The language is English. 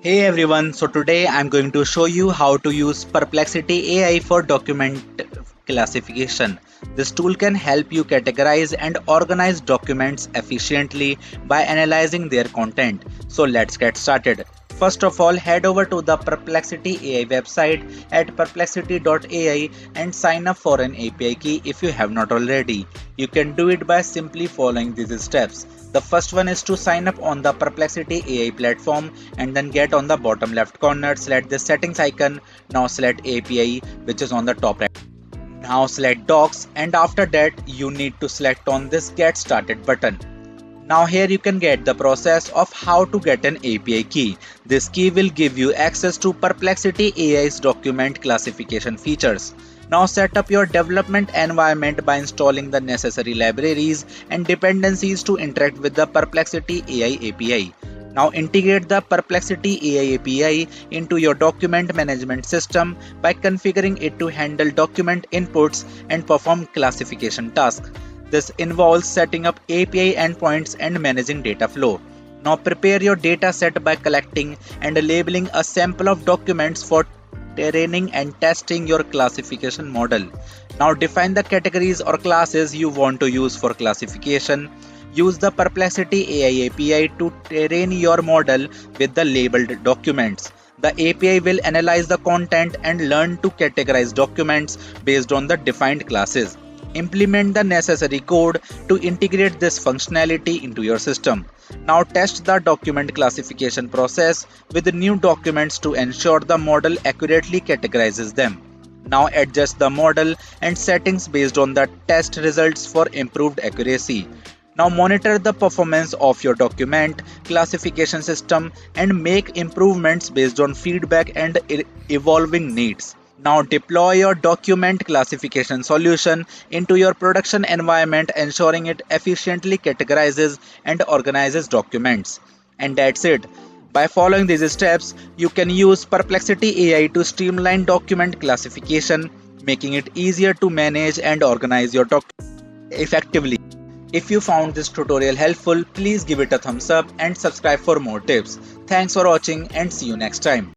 Hey everyone, so today I'm going to show you how to use Perplexity AI for document classification. This tool can help you categorize and organize documents efficiently by analyzing their content. So let's get started. First of all, head over to the Perplexity AI website at perplexity.ai and sign up for an API key if you have not already. You can do it by simply following these steps. The first one is to sign up on the Perplexity AI platform and then get on the bottom left corner, select the settings icon. Now select API, which is on the top right. Now select docs, and after that you need to select on this get started button. Now here you can get the process of how to get an API key. This key will give you access to Perplexity AI's document classification features. Now set up your development environment by installing the necessary libraries and dependencies to interact with the Perplexity AI API. Now integrate the Perplexity AI API into your document management system by configuring it to handle document inputs and perform classification tasks. This involves setting up API endpoints and managing data flow. Now prepare your data set by collecting and labeling a sample of documents for training and testing your classification model. Now define the categories or classes you want to use for classification. Use the Perplexity AI API to train your model with the labeled documents. The API will analyze the content and learn to categorize documents based on the defined classes. Implement the necessary code to integrate this functionality into your system. Now test the document classification process with new documents to ensure the model accurately categorizes them. Now adjust the model and settings based on the test results for improved accuracy. Now monitor the performance of your document classification system and make improvements based on feedback and evolving needs. Now deploy your document classification solution into your production environment, ensuring it efficiently categorizes and organizes documents. And that's it. By following these steps, you can use Perplexity AI to streamline document classification, making it easier to manage and organize your documents effectively. If you found this tutorial helpful, please give it a thumbs up and subscribe for more tips. Thanks for watching and see you next time.